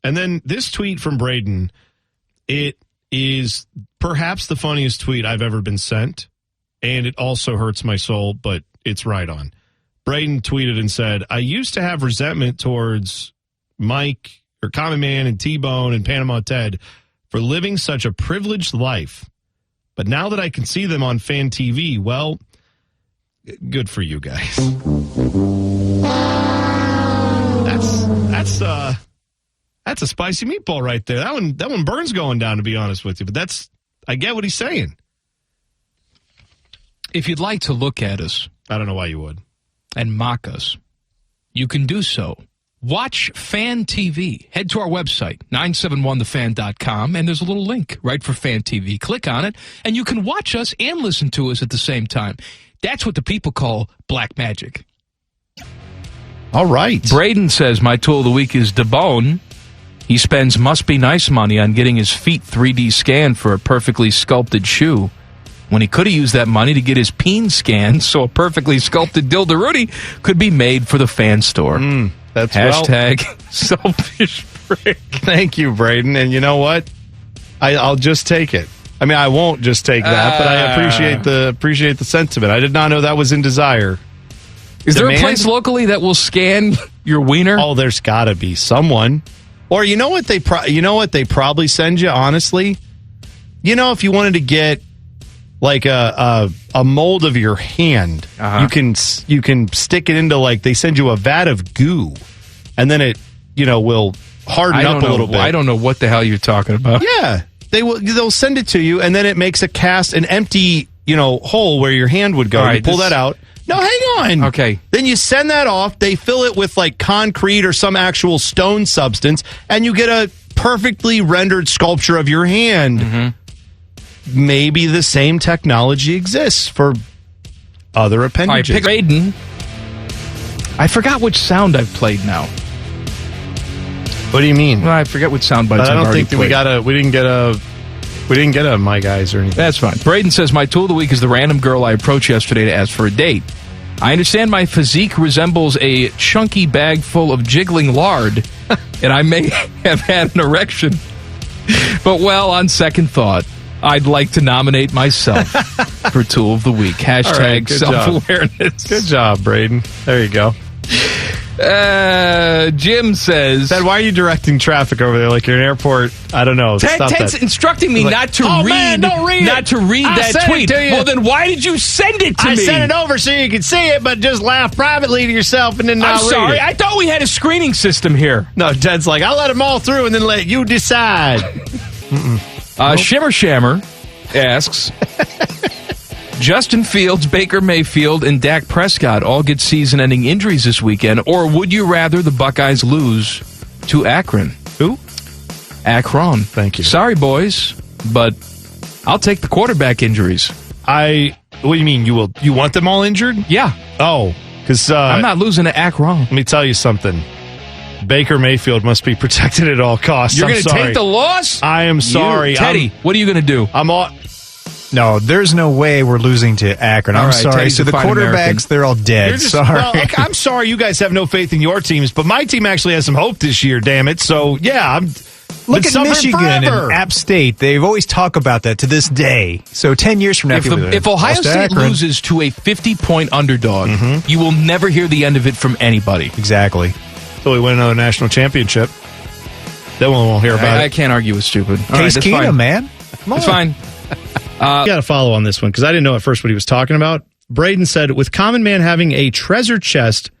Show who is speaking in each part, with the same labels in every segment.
Speaker 1: And then this tweet from Braden, it is perhaps the funniest tweet I've ever been sent, and it also hurts my soul, but it's right on. Braden tweeted and said, I used to have resentment towards Mike or Common Man and T-Bone and Panama Ted for living such a privileged life. But now that I can see them on Fan TV, well, good for you guys. That's a spicy meatball right there. That one burns going down, to be honest with you. But I get what he's saying.
Speaker 2: If you'd like to look at us,
Speaker 1: I don't know why you would,
Speaker 2: and mock us, you can do so. Watch Fan TV. Head to our website, 971thefan.com, and there's a little link right for Fan TV. Click on it, and you can watch us and listen to us at the same time. That's what the people call black magic.
Speaker 1: All right.
Speaker 2: Braden says, my tool of the week is DeBone. He spends must-be-nice money on getting his feet 3D scanned for a perfectly sculpted shoe, when he could have used that money to get his peen scanned so a perfectly sculpted Dildarooty could be made for the fan store.
Speaker 1: That's
Speaker 2: Hashtag selfish prick.
Speaker 1: Thank you, Braden. And you know what? I'll just take it. I mean, I won't just take that, but I appreciate the sentiment. I did not know that was in desire.
Speaker 2: Is there a place locally that will scan your wiener?
Speaker 1: Oh, there's got to be someone. Or you know what they probably send you, honestly? You know, if you wanted to get like a mold of your hand, you can stick it into, they send you a vat of goo, and then it will harden up a little bit.
Speaker 2: I don't know what the hell you're talking about.
Speaker 1: Yeah, they'll send it to you, and then it makes an empty hole where your hand would go.
Speaker 2: Right,
Speaker 1: you pull that out. No, hang on.
Speaker 2: Okay.
Speaker 1: Then you send that off. They fill it with concrete or some actual stone substance, and you get a perfectly rendered sculpture of your hand. Mm-hmm. Maybe the same technology exists for other appendages.
Speaker 2: All right, pick Braden. I forgot which sound I've played now.
Speaker 1: What do you mean?
Speaker 2: Well, I forget which sound bites
Speaker 1: I
Speaker 2: I've
Speaker 1: don't
Speaker 2: already
Speaker 1: think that we didn't get a My Guys or anything.
Speaker 2: That's fine. Braden says, my tool of the week is the random girl I approached yesterday to ask for a date. I understand my physique resembles a chunky bag full of jiggling lard, and I may have had an erection. But, on second thought, I'd like to nominate myself for tool of the week. Hashtag self-awareness.
Speaker 1: Good job, Braden. There you go.
Speaker 2: Jim says,
Speaker 1: Ted, why are you directing traffic over there like you're in an airport? I don't know.
Speaker 2: Ted's instructing me not to read that tweet. Well, then why did you send it to me?
Speaker 1: I sent it over so you could see it, but just laugh privately to yourself and then not read it.
Speaker 2: I'm sorry. I thought we had a screening system here.
Speaker 1: No, Ted's like, I'll let them all through and then let you decide.
Speaker 2: Shimmer Shammer asks, Justin Fields, Baker Mayfield, and Dak Prescott all get season-ending injuries this weekend, or would you rather the Buckeyes lose to Akron?
Speaker 1: Who?
Speaker 2: Akron.
Speaker 1: Thank you.
Speaker 2: Sorry, boys, but I'll take the quarterback injuries.
Speaker 1: What do you mean? You want them all injured?
Speaker 2: Yeah.
Speaker 1: Oh, because
Speaker 2: I'm not losing to Akron.
Speaker 1: Let me tell you something. Baker Mayfield must be protected at all costs.
Speaker 2: You're going to take the loss?
Speaker 1: I am sorry.
Speaker 2: Teddy, what are you going to do?
Speaker 3: No, there's no way we're losing to Akron. I'm sorry.
Speaker 2: Teddy's
Speaker 3: so the quarterbacks,
Speaker 2: American.
Speaker 3: they're all dead. Sorry.
Speaker 1: Well, I'm sorry you guys have no faith in your teams, but my team actually has some hope this year, damn it. So, yeah,
Speaker 3: Look at Michigan and App State. They've always talked about that to this day. So 10 years from now,
Speaker 2: if Ohio State loses to a 50-point underdog, you will never hear the end of it from anybody.
Speaker 3: Exactly.
Speaker 1: Until we win another national championship. Then we won't hear about it.
Speaker 2: I can't argue with stupid.
Speaker 3: Case Keenum, man.
Speaker 2: Come on. It's fine.
Speaker 1: I got to follow on this one because I didn't know at first what he was talking about. Braden said, with Common Man having a treasure chest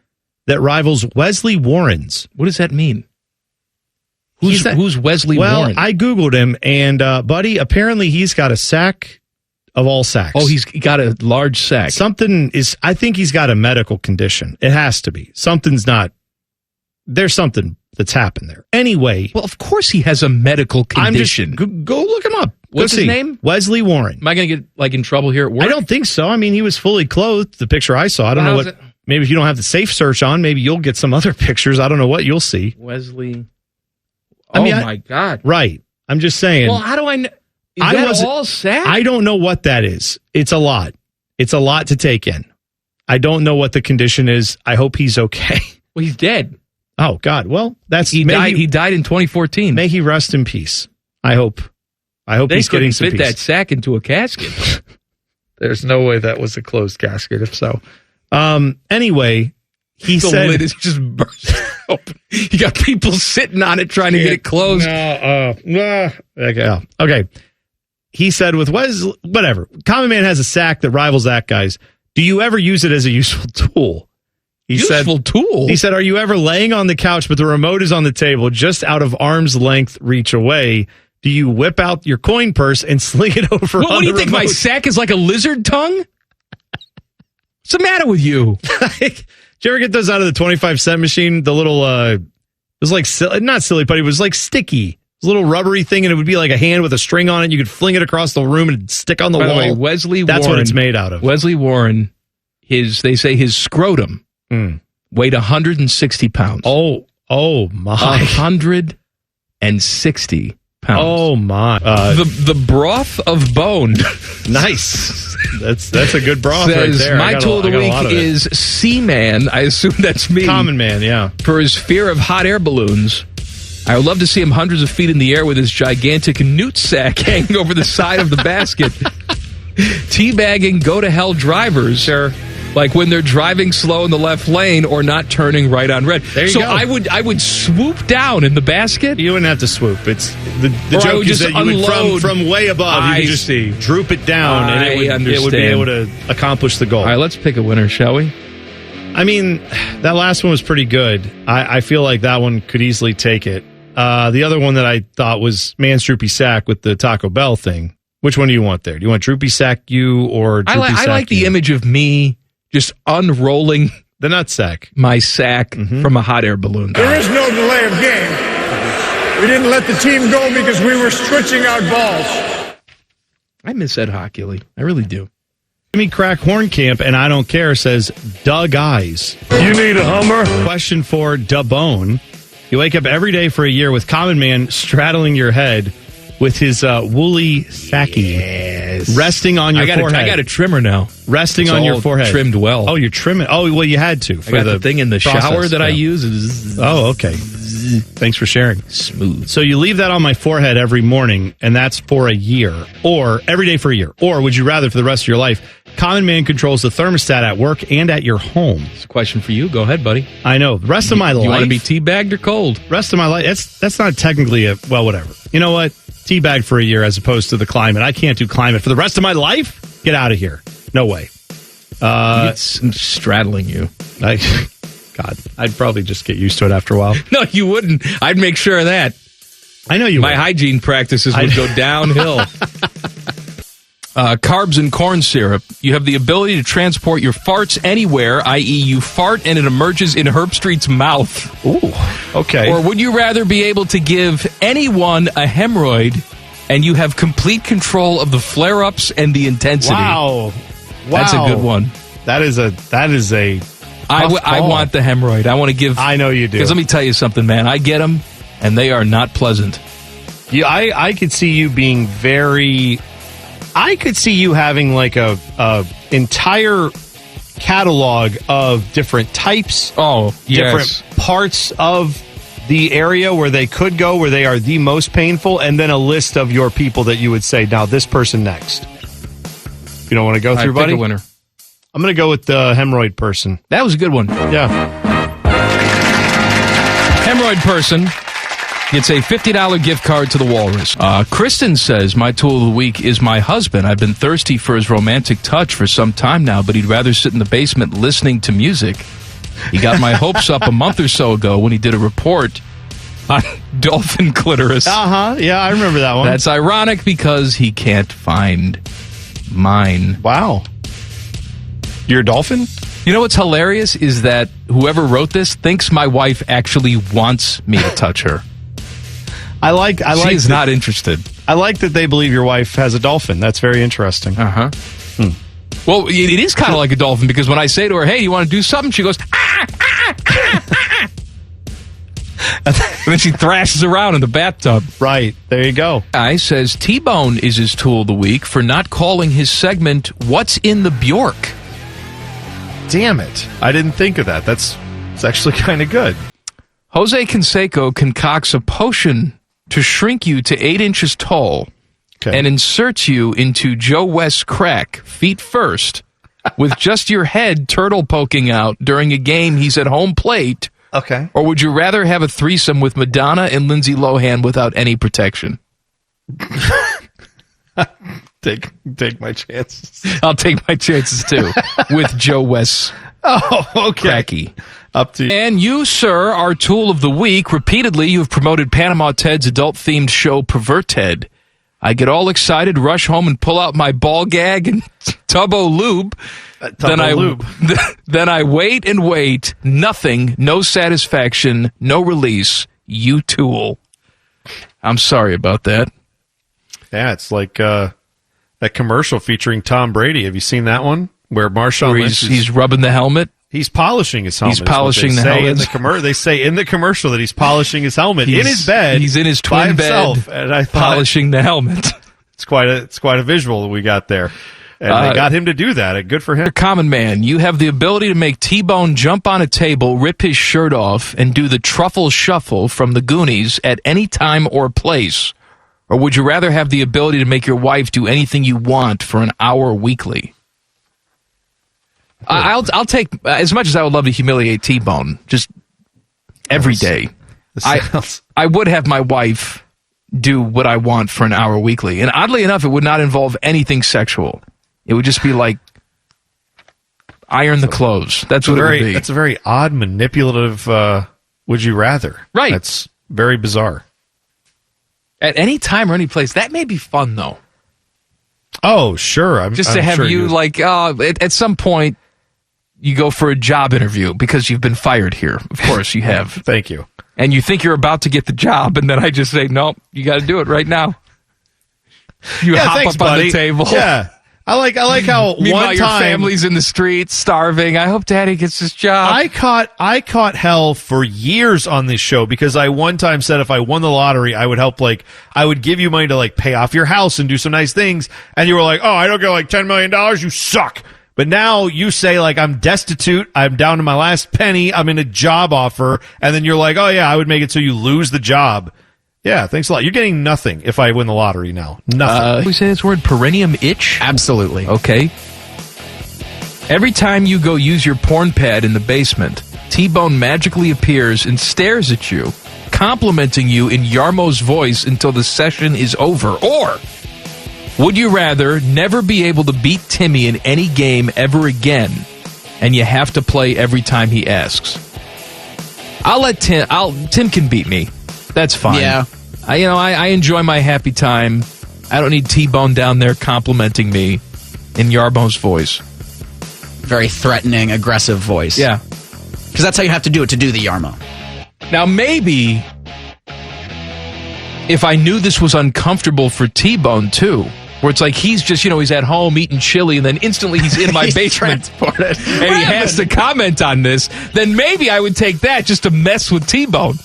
Speaker 1: that rivals Wesley Warren's.
Speaker 2: What does that mean? Who's Wesley Warren?
Speaker 1: Well, I Googled him, and, buddy, apparently he's got a sack of all sacks.
Speaker 2: Oh, he's got a large sack.
Speaker 1: I think he's got a medical condition. It has to be. There's something that's happened there. Anyway.
Speaker 2: Well, of course he has a medical condition.
Speaker 1: Go look him up.
Speaker 2: What's his name?
Speaker 1: Wesley Warren.
Speaker 2: Am I going to get in trouble here at work?
Speaker 1: I don't think so. I mean, he was fully clothed. The picture I saw. I don't know what. Maybe if you don't have the safe search on, maybe you'll get some other pictures. I don't know what you'll see.
Speaker 2: Wesley. My God.
Speaker 1: Right. I'm just saying.
Speaker 2: Well, how do I know? Is that all sack?
Speaker 1: I don't know what that is. It's a lot. It's a lot to take in. I don't know what the condition is. I hope he's okay.
Speaker 2: Well, he's dead.
Speaker 1: Oh, God. Well,
Speaker 2: He died in 2014.
Speaker 1: May he rest in peace. I hope he's getting some peace.
Speaker 2: They couldn't fit that sack into a casket.
Speaker 1: There's no way that was a closed casket, if so. Anyway, he said...
Speaker 2: The lid is just burst open. You got people sitting on it trying to get it closed.
Speaker 1: Okay. He said with whatever. Common Man has a sack that rivals that guy's. Do you ever use it as a useful tool?
Speaker 2: Useful tool?
Speaker 1: He said, are you ever laying on the couch, but the remote is on the table just out of arm's length reach away? Do you whip out your coin purse and sling it over
Speaker 2: What do you think, my sack is like a lizard tongue? What's the matter with you?
Speaker 1: Did you ever get those out of the 25-cent machine? The little, it was like, not silly putty, it was like sticky. It was a little rubbery thing, and it would be like a hand with a string on it. You could fling it across the room and it'd stick on the wall.
Speaker 2: By the way,
Speaker 1: That's what it's made out of.
Speaker 2: Wesley Warren, they say his scrotum weighed 160 pounds.
Speaker 1: Oh my.
Speaker 2: 160 pounds.
Speaker 1: Oh my.
Speaker 2: The broth of bone.
Speaker 1: Nice. That's a good broth
Speaker 2: Says,
Speaker 1: right there.
Speaker 2: My tool of the week is Seaman. I assume that's me.
Speaker 1: Common Man, yeah.
Speaker 2: For his fear of hot air balloons. I would love to see him hundreds of feet in the air with his gigantic newt sack hanging over the side of the basket. Teabagging go-to-hell drivers.
Speaker 1: Sure.
Speaker 2: Like when they're driving slow in the left lane or not turning right on red.
Speaker 1: There you go.
Speaker 2: I would swoop down in the basket.
Speaker 1: You wouldn't have to swoop. It's the joke is that you would from way above. You could just droop it down, and it would be able to accomplish the goal.
Speaker 2: All right, let's pick a winner, shall we?
Speaker 1: I mean, that last one was pretty good. I feel like that one could easily take it. The other one that I thought was Man's Droopy Sack with the Taco Bell thing. Which one do you want there? Do you want Droopy Sack you or Droopy Sack
Speaker 2: I like the image of me just unrolling
Speaker 1: the nut sack,
Speaker 2: my sack from a hot air balloon.
Speaker 4: There is no delay of game. We didn't let the team go because we were stretching out balls.
Speaker 2: I miss Ed Hockley. I really do.
Speaker 1: Jimmy Crack Hornkamp, and I don't care, says Doug Eyes.
Speaker 4: You need a Hummer?
Speaker 1: Question for Dabone. You wake up every day for a year with Common Man straddling your head with his woolly sacky resting on your forehead.
Speaker 2: I got a trimmer now.
Speaker 1: Resting on your forehead.
Speaker 2: Trimmed well.
Speaker 1: Oh, you're trimming. Oh, well, you had to.
Speaker 2: I got the thing in the shower that I use.
Speaker 1: Oh, okay. Thanks for sharing.
Speaker 2: Smooth.
Speaker 1: So you leave that on my forehead every morning, and that's for a year, or every day for a year. Or would you rather for the rest of your life? Common Man controls the thermostat at work and at your home.
Speaker 2: It's a question for you. Go ahead, buddy.
Speaker 1: I know. The rest of my life.
Speaker 2: You want to be teabagged or cold?
Speaker 1: Rest of my life. That's not technically whatever. You know what? Teabag for a year as opposed to the climate. I can't do climate for the rest of my life. Get out of here. No way.
Speaker 2: I'm straddling you.
Speaker 1: God, I'd probably just get used to it after a while.
Speaker 2: No, you wouldn't. I'd make sure of that.
Speaker 1: I know you would.
Speaker 2: My hygiene practices would go downhill. Carbs and corn syrup. You have the ability to transport your farts anywhere, i.e. you fart and it emerges in Herb Street's mouth.
Speaker 1: Ooh, okay.
Speaker 2: Or would you rather be able to give anyone a hemorrhoid and you have complete control of the flare-ups and the intensity?
Speaker 1: Wow.
Speaker 2: That's a good one.
Speaker 1: That is a
Speaker 2: I want the hemorrhoid. I want to give...
Speaker 1: I know you do.
Speaker 2: Because let me tell you something, man. I get them, and they are not pleasant.
Speaker 1: Yeah, I could see you being very... I could see you having like a entire catalog of different types.
Speaker 2: Oh,
Speaker 1: yes. Different parts of the area where they could go, where they are the most painful, and then a list of your people that you would say, now this person next. You don't want to go through, buddy?
Speaker 2: Pick a winner.
Speaker 1: I'm going to go with the hemorrhoid person.
Speaker 2: That was a good one.
Speaker 1: Yeah.
Speaker 2: Hemorrhoid person gets a $50 gift card to the Walrus. Kristen says, my tool of the week is my husband. I've been thirsty for his romantic touch for some time now, but he'd rather sit in the basement listening to music. He got my hopes up a month or so ago when he did a report on dolphin clitoris.
Speaker 1: Yeah, I remember that one.
Speaker 2: That's ironic because he can't find mine.
Speaker 1: Wow. You're a dolphin?
Speaker 2: You know what's hilarious is that whoever wrote this thinks my wife actually wants me to touch her.
Speaker 1: I like
Speaker 2: She's not interested.
Speaker 1: I like that they believe your wife has a dolphin. That's very interesting.
Speaker 2: Well, it is kind of like a dolphin because when I say to her, hey, you want to do something? She goes, ah, ah, ah, ah. And then she thrashes around in the bathtub.
Speaker 1: Right. There you go.
Speaker 2: Guy says T-Bone is his tool of the week for not calling his segment, What's in the Bjork?
Speaker 1: Damn it. I didn't think of that. It's actually kind of good.
Speaker 2: Jose Canseco concocts a potion to shrink you to 8 inches tall and inserts you into Joe West's crack, feet first, with just your head turtle poking out during a game he's at home plate.
Speaker 3: Okay.
Speaker 2: Or would you rather have a threesome with Madonna and Lindsay Lohan without any protection?
Speaker 1: Take my chances.
Speaker 2: I'll take my chances, too, with Joe West's cracky.
Speaker 1: Up to you.
Speaker 2: And you, sir, are Tool of the Week. Repeatedly, you have promoted Panama Ted's adult-themed show, Pervert Ted. I get all excited, rush home, and pull out my ball gag and Tubbo lube. Then I wait and wait. Nothing, no satisfaction, no release. You Tool. I'm sorry about that.
Speaker 1: Yeah, it's like that commercial featuring Tom Brady. Have you seen that one? Where Marshawn Lynch
Speaker 2: he's rubbing the helmet?
Speaker 1: He's polishing his helmet.
Speaker 2: He's polishing the helmet.
Speaker 1: They say in the commercial that he's polishing his helmet in his bed.
Speaker 2: He's in his twin bed,
Speaker 1: and I thought,
Speaker 2: polishing the helmet.
Speaker 1: It's quite a visual that we got there, and they got him to do that. Good for him.
Speaker 2: Common man, you have the ability to make T-Bone jump on a table, rip his shirt off, and do the truffle shuffle from the Goonies at any time or place. Or would you rather have the ability to make your wife do anything you want for an hour weekly? I'll take, as much as I would love to humiliate T-Bone, just every day. I would have my wife do what I want for an hour weekly. And oddly enough, it would not involve anything sexual. It would just be like, iron the clothes. That's what it would be.
Speaker 1: That's a very odd, manipulative, would you rather.
Speaker 2: Right.
Speaker 1: That's very bizarre.
Speaker 2: At any time or any place. That may be fun, though.
Speaker 1: Oh, sure. I'm
Speaker 2: to have
Speaker 1: sure
Speaker 2: you, like, at some point, you go for a job interview because you've been fired here. Of course you have.
Speaker 1: Thank you.
Speaker 2: And you think you're about to get the job, and then I just say, nope, you got to do it right now. You hop up on the table.
Speaker 1: Yeah. I like how
Speaker 2: meanwhile, your family's in the streets starving. I hope Daddy gets his job.
Speaker 1: I caught hell for years on this show because I one time said if I won the lottery, I would help, like, I would give you money to, like, pay off your house and do some nice things. And you were like, oh, I don't get like $10 million. You suck. But now you say, like, I'm destitute. I'm down to my last penny. I'm in a job offer. And then you're like, oh, yeah, I would make it so you lose the job. Yeah, thanks a lot. You're getting nothing if I win the lottery now. Nothing.
Speaker 2: We say this word, perineum itch?
Speaker 5: Absolutely.
Speaker 2: Okay. Every time you go use your porn pad in the basement, T-Bone magically appears and stares at you, complimenting you in Yarmo's voice until the session is over. Or would you rather never be able to beat Timmy in any game ever again, and you have to play every time he asks? Tim can beat me. That's fine.
Speaker 5: Yeah.
Speaker 2: I enjoy my happy time. I don't need T-Bone down there complimenting me in Yarmo's voice.
Speaker 5: Very threatening, aggressive voice.
Speaker 2: Yeah.
Speaker 5: Because that's how you have to do it to do the Yarmo.
Speaker 2: Now, maybe if I knew this was uncomfortable for T-Bone, too, where it's like he's just, he's at home eating chili, and then instantly he's in my basement, and he has to comment on this, then maybe I would take that just to mess with T-Bone.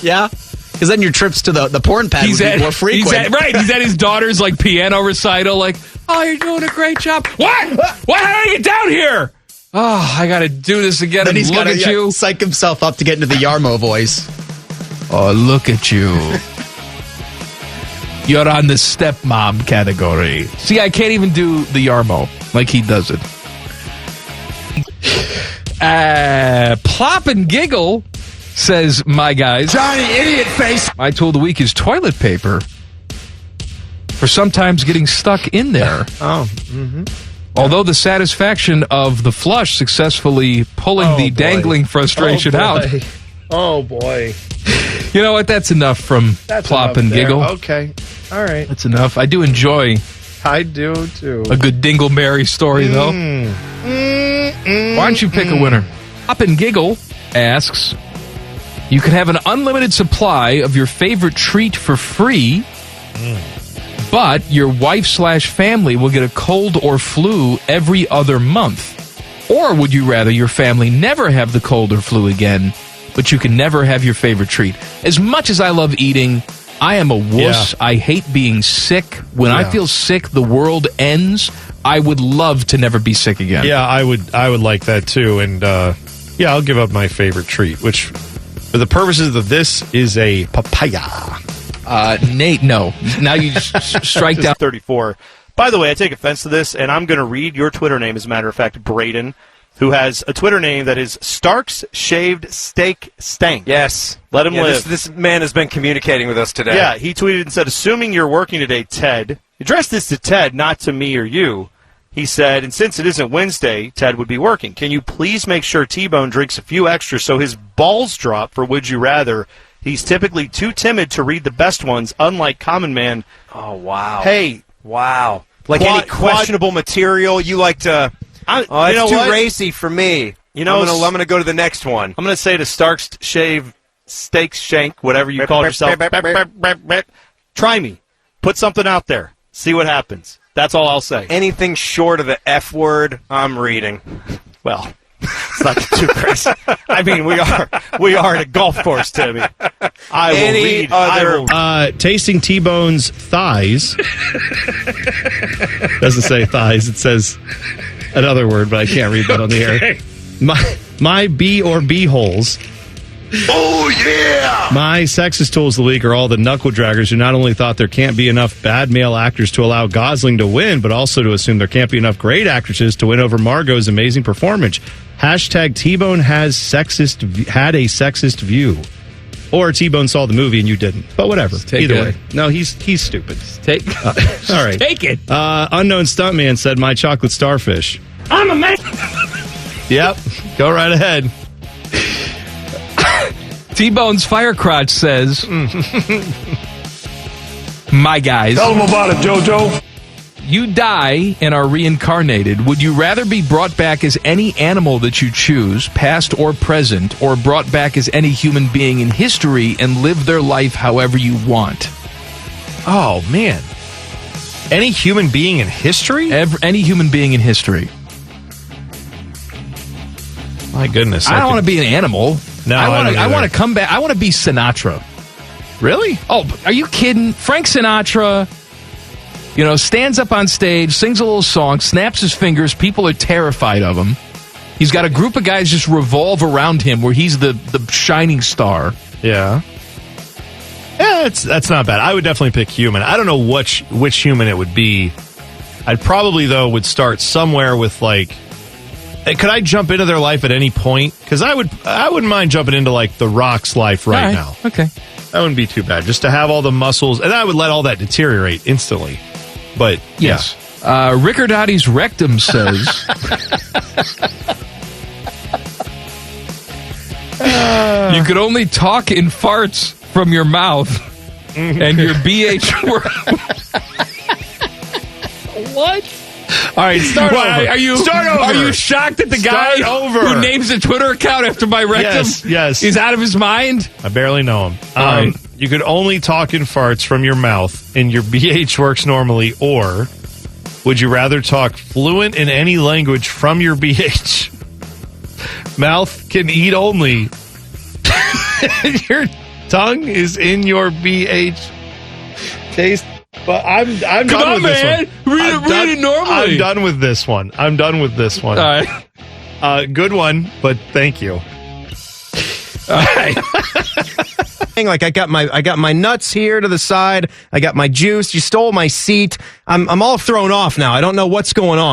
Speaker 5: Yeah. Because then your trips to the porn pad would be more frequent.
Speaker 2: He's at his daughter's, like, piano recital, like, oh, you're doing a great job. What? How did I get down here? Oh, I got to do this again.
Speaker 5: Then he's
Speaker 2: got to
Speaker 5: psych himself up to get into the Yarmo voice.
Speaker 2: Oh, look at you. You're on the stepmom category. See, I can't even do the Yarmo like he does it. Plop and Giggle says, my guys,
Speaker 4: Johnny Idiot Face.
Speaker 2: my tool of the week is toilet paper for sometimes getting stuck in there.
Speaker 1: Oh,
Speaker 2: Although the satisfaction of the flush successfully pulling the dangling frustration out.
Speaker 1: Oh, boy.
Speaker 2: You know what? That's enough from Plop and Giggle.
Speaker 1: Okay. All right.
Speaker 2: That's enough. I do enjoy
Speaker 1: I do, too.
Speaker 2: a good Dingleberry story, though. Why don't you pick a winner? Plop and Giggle asks, you can have an unlimited supply of your favorite treat for free, but your wife/family will get a cold or flu every other month. Or would you rather your family never have the cold or flu again, but you can never have your favorite treat? As much as I love eating, I am a wuss. Yeah. I hate being sick. When I feel sick, the world ends. I would love to never be sick again.
Speaker 1: Yeah, I would like that too. And Yeah, I'll give up my favorite treat, which, for the purposes of this, is a papaya.
Speaker 2: Nate, no. Now you just strike down
Speaker 6: 34. By the way, I take offense to this, and I'm going to read your Twitter name, as a matter of fact, Braden, who has a Twitter name that is Starks Shaved Steak Stank.
Speaker 7: Yes.
Speaker 6: Let him live.
Speaker 7: This man has been communicating with us today.
Speaker 6: Yeah, he tweeted and said, assuming you're working today, Ted, address this to Ted, not to me or you. He said, and since it isn't Wednesday, Ted would be working. Can you please make sure T-Bone drinks a few extra so his balls drop for Would You Rather? He's typically too timid to read the best ones, unlike Common Man.
Speaker 7: Oh, wow.
Speaker 6: Hey.
Speaker 7: Wow. Like any questionable material, you like to... it's too racy for me. You know, I'm going to go to the next one.
Speaker 6: I'm going to say to Starks Shave Steak Shank, whatever you call yourself. Try me. Put something out there. See what happens. That's all I'll say.
Speaker 7: Anything short of the F word, I'm reading.
Speaker 6: Well, it's not too crazy. I mean, we are at a golf course, Timmy. I will read.
Speaker 1: Tasting T-Bone's thighs. Doesn't say thighs. It says another word, but I can't read that on the air. My B or B holes.
Speaker 8: Oh, yeah!
Speaker 1: My sexist tools of the week are all the knuckle draggers who not only thought there can't be enough bad male actors to allow Gosling to win, but also to assume there can't be enough great actresses to win over Margot's amazing performance. Hashtag T-Bone had a sexist view. Or T-Bone saw the movie and you didn't. But whatever. Either way. No, he's stupid. All right.
Speaker 2: Take it.
Speaker 1: Unknown stuntman said, my chocolate starfish.
Speaker 8: I'm a man.
Speaker 1: Yep. Go right ahead.
Speaker 2: T-Bone's fire crotch says, my guys.
Speaker 8: Tell them about it, JoJo.
Speaker 2: You die and are reincarnated. Would you rather be brought back as any animal that you choose, past or present, or brought back as any human being in history and live their life however you want?
Speaker 3: Oh, man. Any human being in history?
Speaker 2: Any human being in history.
Speaker 1: My goodness.
Speaker 2: I don't want to be an animal.
Speaker 1: No,
Speaker 2: I want to come back. I want to be Sinatra.
Speaker 1: Really?
Speaker 2: Oh, are you kidding? Frank Sinatra, stands up on stage, sings a little song, snaps his fingers. People are terrified of him. He's got a group of guys just revolve around him where he's the shining star.
Speaker 1: Yeah. Yeah, that's not bad. I would definitely pick human. I don't know which human it would be. I'd probably, though, would start somewhere with, like... Could I jump into their life at any point? Because I wouldn't mind jumping into, like, The Rock's life right now.
Speaker 2: Okay.
Speaker 1: That wouldn't be too bad. Just to have all the muscles, and I would let all that deteriorate instantly. But,
Speaker 2: yes. Yeah. Rickardotti's rectum says... you could only talk in farts from your mouth, and your BH work... What?
Speaker 1: All right, start over.
Speaker 2: Are you shocked that the guy who names a Twitter account after my rectum is out of his mind?
Speaker 1: I barely know him. All right. You could only talk in farts from your mouth, and your BH works normally, or would you rather talk fluent in any language from your BH? Mouth can eat only. Your tongue is in your BH. Taste. But I'm done with this one.
Speaker 2: Read it normally.
Speaker 1: I'm done with this one. All right. Good one, but thank you.
Speaker 2: All right.
Speaker 9: Like I got my nuts here to the side. I got my juice. You stole my seat. I'm all thrown off now. I don't know what's going on.